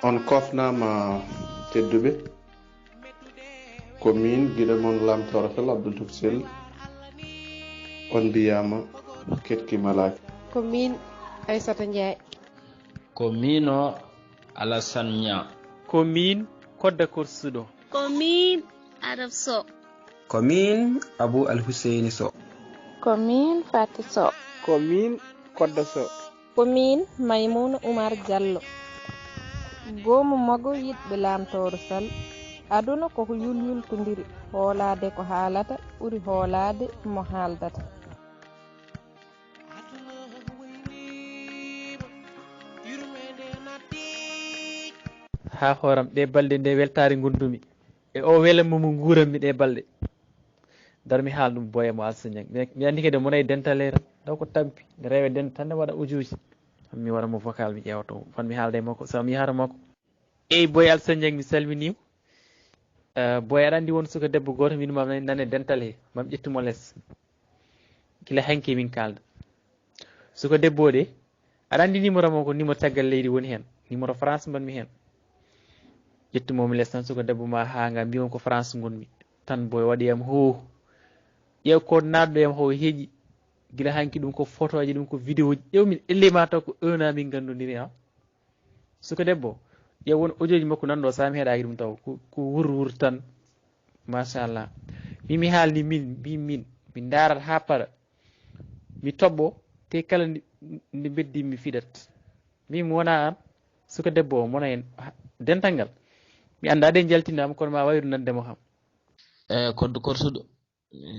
on kofnama tedduɓe ko min guiɗo mon lamtoro fel Abdoul Tuksel on mbiyama kettimalaki. Ko min Aissata Ndiaye. Ko mino Alassane Nya. Ko min Kodda Korsuɗo. Ko min Arab Sow. Ko min Abou Alhusseini Sow. Ko min Fati Sow. Ko min Kodda Sow. Ko min Maymouna Oumar Diallo. Gomu mago yiɗɓe lamtoro sal aduna koko yulyultodiri hoolade ko haalata ɓuri hoolade mo haaldata. Ha horam ɗe balɗe nde weltare gondumi e o welanmo mo guuranmi ɗe balɗe darmi haal ɗum boya mo alsañang mi andi kede monayi dentalere taw ko tampi nde rewe denta tan ne waɗa ujuji mi waɗa mo vocal mi ƴeewa to fan mi haalde makko saw mi yahata makko eyi boye alsañang mi salminima boye aɗa andi won suka debbo goto min mam nane dental he mami ƴettumo less kila hanke min kalda suka debbo de aɗa andi numéro mo ko numéro caggal leydi woni hen numéro France mbanmi hen ƴettumomi less tan suka debbo ma hanga mbimon ko France gonmi tan boye waɗiyam ho ƴeew ko nadɗo yam ho heeƴi gila hanki ɗum ko photo ji ɗum ko vidéo ji ƴewmin ellema taw ko 1 an min gandodiri ha suka debbo ƴeew won audio ji makko nanɗo sami heeɗaki ɗum taw ko wur tan machallah mimi haalni min darat ha para mi tobɓo te kala nde beddi mi fiɗat min wona an suka debbo o mona hen dental ngal mi anda de jaltinama kono ma wayru nandemo ham. Koddo Korsuɗo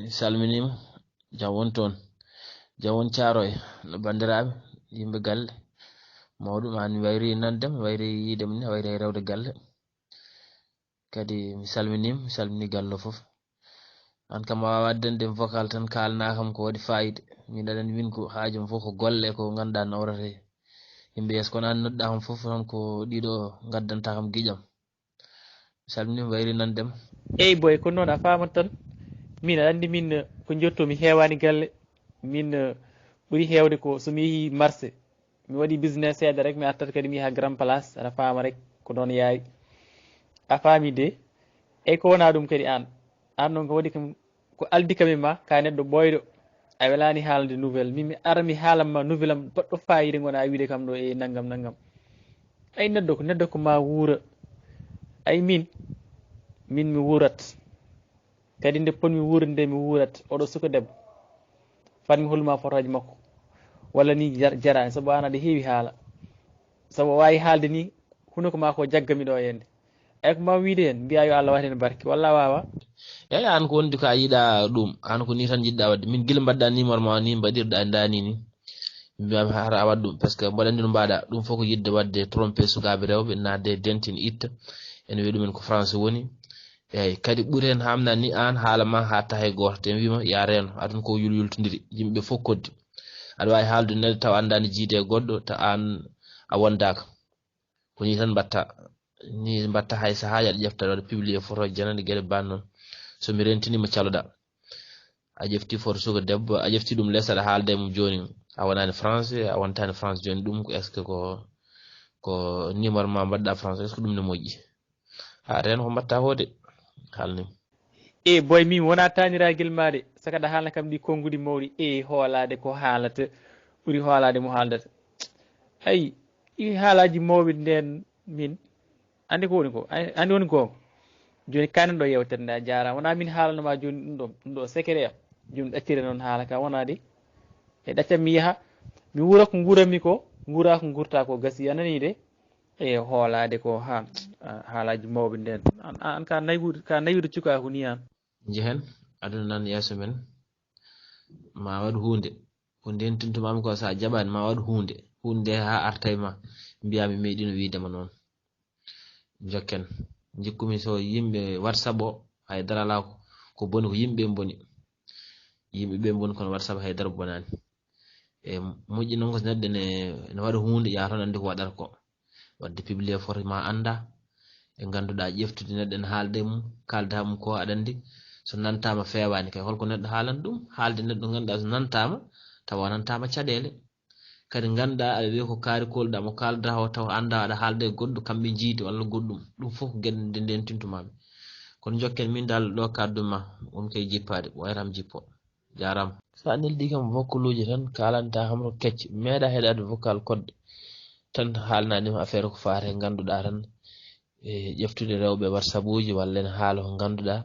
salminima jam won toon jam won Thiaroye no bandiraɓe yimɓe galle mawɗum an mi wayri nandem mi wayri yiidem ni a wayri rewde galle kadi mi salmini galle foof an kam a wawa waddande vocal tan kalna kam ko waɗi fayida min aɗani min ko haajum fof ko golle ko ganduɗa nawrate yimɓe yeeso kono an nodɗa kam foof tan ko ɗiɗo gaddanta kam guiƴam mi salminima wayri nandem. Eyi boy ko noon a famat tan min aɗa andi min ko jottomi heewani galle min ɓuuri heewde ko somi yeehi marché mi waɗi business seeɗa rek mi artat kadi mi yaha grand place aɗa faama rek ko noon yaari a faami de eyyi ko wona ɗum kadi an noon ko waɗi kam ko aldi kam e ma ka neɗɗo ɓoyɗo a welani haalde nouvelle min mi ara mi haalanma nouvelle am baɗɗo fayida gona wiide kam ɗo e naggam ay neɗɗo ko ma wuura ay min mi wuurat kadi nde ponmi wuurde nde mi wuurat oɗo suka debbo fan mi holluma photoji makko walla ni jarani saabu an aɗa heewi haala saabu wawi haalde ni huno ko ma ko jaggami ɗo yende ay ko ma wiide hen mbiya yo Allah wat hen barke walla wawa eyi an ko wondi ko a yiiɗa ɗum an ko ni tan jiɗɗa wadde min guila mbaɗɗa numéro ma ni mbaɗirɗa dani ni mbiyami hara a wat ɗum par ce que mboɗa andi no mbaɗa ɗum fof ko yidde wadde trompé sukaɓe rewɓe nadde dentine itta ene wiya ɗumen ko français woni eyyi kadi ɓuuri hen hamnani ni an haala ma ha tahe goto te wima ya reeno aduna ko yulyultodiri yimɓe fof koddi aɗa wawi haalde neɗɗo taw andani jiide goɗɗo ta an a wondaka ko ni tan mbatta hay sahaji aɗa ƴefta waɗa publier photo janande gueɗe ban noon somi rentinima caloɗa a ƴefti photo suka debbo a ƴefti ɗum less aɗa haalde mum joni a wonani français a wontani france joni ɗum ko est ce que ko numéro ma mbaɗɗa français est ce que ɗum ne moƴƴi ha reen ko mbatta ko de halnima. E boy min wona taniraguel ma de saka ɗa haalna kam ɗi konngudi mawɗi hoolade ko haalata ɓuuri hoolade mo haaldata ayi ɗi haalaji mawɓe nden min andi ko woni ko andi woni gonga joni kanen ɗo yewtere nde a jarama wona min haalanoma joni ɗum ɗo secret am joni ɗaccire noon haala ka wona de e ɗaccam mi yaaha mi wuura ko guuranmi ko guura ko gurta ko gasi anani de e hoolade ko haalaji mawɓe nden an ka naywude cukaku ni an jehen aduna nan yeeso men ma waɗ hunde hentintumami ko sa jaɓani ma waɗ hunde ha artay ma mbiyami meeɗino wiidema noon jokken jikkumi so yimɓe whatsapp o haydara ala ko boni ko yimɓeɓe boni kono whatsapp haydara bonani e moƴƴi noon ko so neɗɗo ne waɗa hunde ya toon andi ko waɗata ko wadde publier photo ma anda e ganduɗa ƴeftude neɗɗo ne haalde mum kalda mum ko aɗa andi so nantama fewani kay holko neɗɗo haalan ɗum haalde neɗɗo ganduɗa so nantama tawa nantama caɗele kadi ganda aɗa wiya ko kaari kolɗa mo kalda o taw anda aɗa haalde goɗɗo kamɓe jiidi walla goɗɗum ɗum fof ko gueɗe nde nden tintumaɓe kono jokken min dal ɗo kadduma on koye jippade wayram jippo jarama sa neldi kam vokkuluji tan kalanta hamro kecce meeɗa heɗade vocal code tan haalnanima affaire ko faate ganduɗa tan ƴeftude rewɓe WhatsApp uji walla en haala ko ganduɗa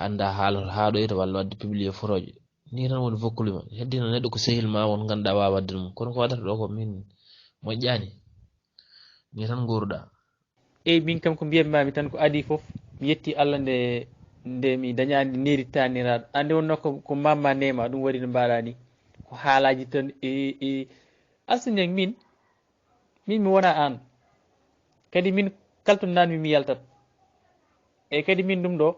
anda haala to haaɗoyta walla wadde publier photoje ni tan woni voccule heddino neɗɗo ko sehil ma won ganduɗa wawa wadde ɗum kono ko waɗata ɗo ko min moƴƴani ni tan guurɗa eyyi min kam ko mbiyatmami tan ko adi foof mi yetti Allah nde mi dañani nerittaniraɗo ande wonno ko mamma nema ɗum waɗi no mbaɗa ni ko haalaji tan Alsine min mi wona an kadi min kaltonanmi mi yaltat eyyi kadi min ɗum ɗo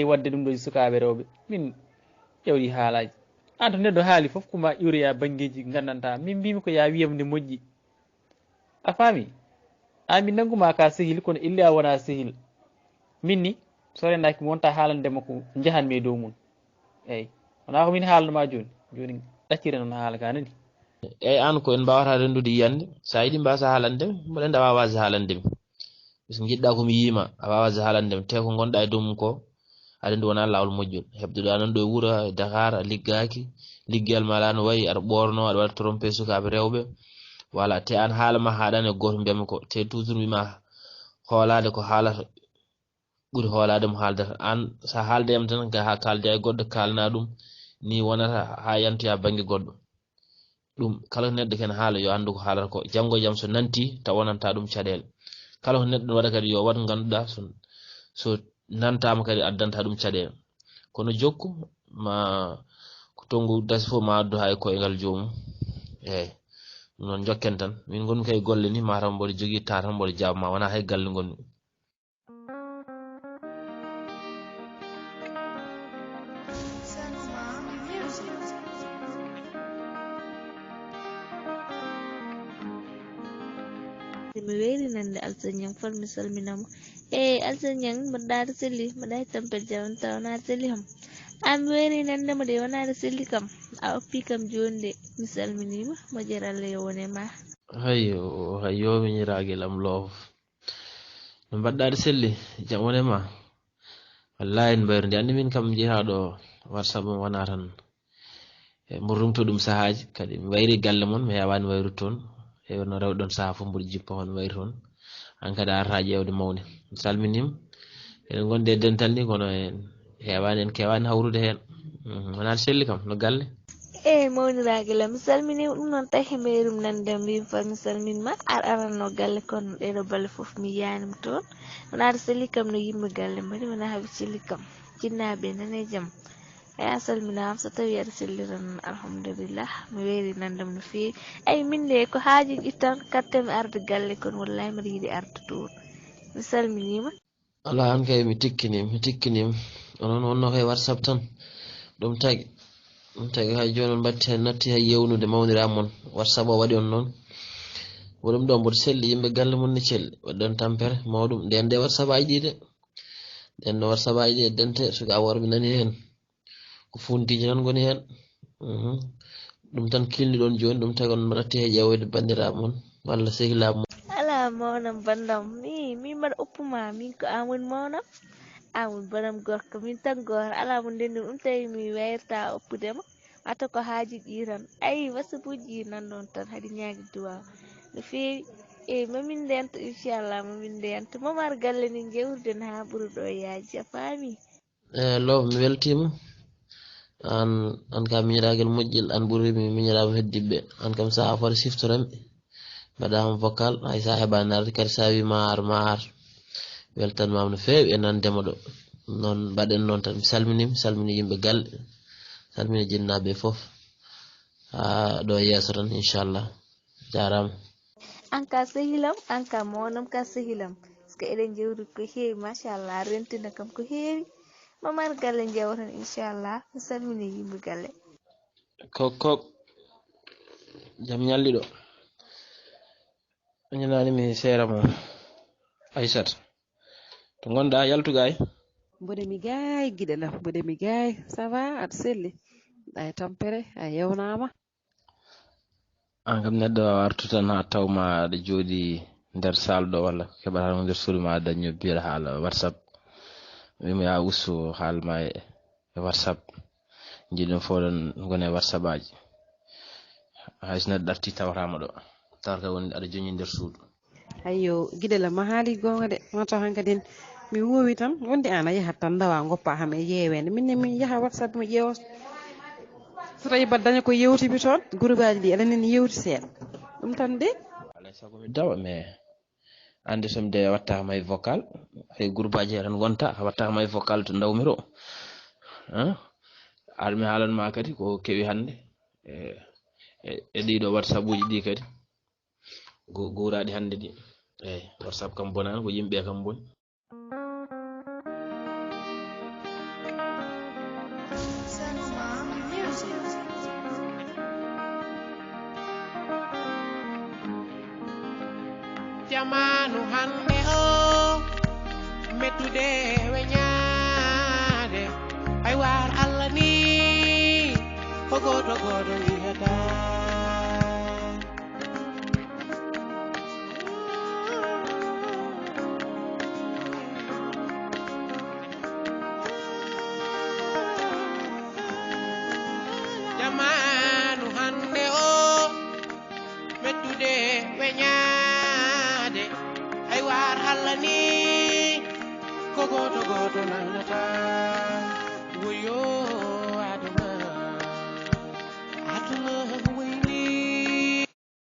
wadde ɗum ɗo sukaɓe rewɓe min ƴewɗi haalaji an to neɗɗo haali foof koma ƴuroya banggueji gandanta min mbimi ko ya wiyam nde moƴƴi a faami an mi nanguma ka sehil kono ille a wona sehil min ni so renaki mi wonta haalandema ko jahanmi e dow mum eyyi wona ko min haalnoma joni ɗaccire noon haala ka nani eyyi an ko en mbawata rendude yiyande sa yiiɗi mbasa haalandema mbaɗa a wawa haalandema so jiɗɗa komi yiima a wawa haalandema te ko gonɗa e dow mum ko aɗa andi wona lawol moƴƴol hebduɗa nan ɗo e wuuro e Dakar a liggaki liggeyal ma ala no wayi aɗa ɓorno aɗa waɗa trompé sukaɓe rewɓe voilà te an haala ma haɗani e goto mbiyami ko te toujours wima hoolade ko haalata ɓuuri hoolade mo haaldata an sa haaldema tan ha kalde e goɗɗo kalna ɗum ni wonata ha yantoya banggue goɗɗo ɗum kala ko neɗɗo ken haala yo andu ko haalata ko janggo e jaam so nanti taw wonanta ɗum caɗele kala ko neɗɗo waɗa kadi yo wat ganduɗa so nantama kadi addanta ɗum caɗele kono jokku ma ko tongu dasi fof ma addu ha e koyngal jomum eyyi non jokken tan min gonmi kay golle ni matam mboɗo jogui ta tan mboɗo jabma wona hay galle gonmi mi weeri nande Alsine fol mi salminamo Alsine mbaɗɗa aɗa selli mbaɗa e tampere jam tawna aɗa selli kam an mi weeri nandemo de wona aɗa selli kam a oppi kam joni de mi salminima moƴƴere Allah yo wone ma hayyo miñiraguelam loof no mbaɗɗa aɗa selli jam wone ma wallahi en mbayrodi andi min kam jeeyaɗo WhatsApp mum wona tan mboɗo rumto ɗum sahaji kadi mi wayri galle moon mi hewani wayrude toon no rewɗon saaha fof mboɗo jippa hon wayri toon an kadi a arata ƴewde mawde mi salminima eɗen gonde e dental ni kono en hewani en kewani hawrude hen wona aɗa selli kam no galle mawniraguelam mi salminima ɗum noon tawi mbayrum nandem mbimi fal mi salminma ar aranno galle kono ɗeɗo balle foof mi yiyanima toon wona aɗa selli kam no yimɓe galle mbaɗi wona haaɓe selli kam jinnaɓe nane jaam a salminama so tawi aɗa selli tan alhamdulillah mi weeri nandem no feewi min de ko haajuji tan kattemi arde galle kono wallahi mbiɗa yiiɗi arde toon mi salminima ala an kay mi tikkinima onon wonno kay WhatsApp tan ɗum tagi hay joni on batti hen natti hay yewnude mawniramon WhatsApp o waɗi on noon woɗum ɗo mboɗo selli yimɓe galle mum ne celli waɗɗon tampere mawɗum nden de WhatsApp aji ɗi de nden no WhatsApp aji ɗi dente suka worɓe nani hen ko funtiji tan goni hen ɗum tan kilni ɗon joni ɗum tagi on ratti hay ƴewoyde bandiraɓe mon walla sehilaɓe mon ala mawnam bandam min mbaɗa uppuma min ko an woni mawnam an woni bonam gorko min tan goto ala mo ndenni ɗum tawi mi wayrta oppudema mata ko haaji ɗi tan WhatsApp uji nan ɗon tan haɗi ñaagui duwaw no feewi mamin ndento inchallah mamin ndento mamar galle ni jewrden ha ɓuuri ɗo yaaji a faami loof mi weltima an kam miñiraguel moƴƴel an ɓuurimi miñirama heddiɓe an kam sa fota siftoramɓe mbaɗama vocal hay sa heɓani arde kadi sa wima ar ma ar weltanmama no feewi e nandema ɗo noon mbaɗen noon tan mi salmini yimɓe galle salmini jinnaɓe foof ha ɗo yeeso tan inchallah jarama an ka sehilam an ka mawnam ka sehilam parce que eɗen jewri ko heewi machallah rentina kam ko heewi mamar galle jewtan inchallah mi salmini yimɓe galle kok jaam ñalliɗo ñananimi seeramo Aissata to gonɗa yaltugay mboɗo mi gaay giɗelam mboɗo mi gaay ça va aɗa selli ɗa e tampere a yewnama an kam neɗɗo artu tan ha tawma aɗa jooɗi nder salle ɗo walla keɓata mo nder suudu ma daño biira haala whatsapp wimo ya ustu haalma e whatsapp jiɗum fo ɗon gone whatsapp aji hayso neɗɗo ɗarti tawatama ɗo tawata woni aɗa joñi nder suudu. ayyo giɗel ma haali gonga de mataw hankadin mi wowi tan wonde an a yahat tan dawa goppa ham e yewede minne min yaha whatsapp mi ƴeewa so tawi mbaɗa daña ko yewtibi toon groupe aji ɗi aɗa nani yewti seeɗa ɗum tan de alay sago mi dawa mais ande somi de wattama e vocal e groupe aji tan gonta wattama e vocal to dawmiro mi haalanma kadi ko kewi hande e ɗiɗo whatsapp uji ɗi kadi guuraɗi hande ɗi eyyi whatsapp kam bonani ko yimɓe kam boni. jamanu hande o mettude weñade ay war Allah ni ko goto goto wiyata jamanu hande o mettude weñade ay war Allah ni ko goto goto nanata woyo aduna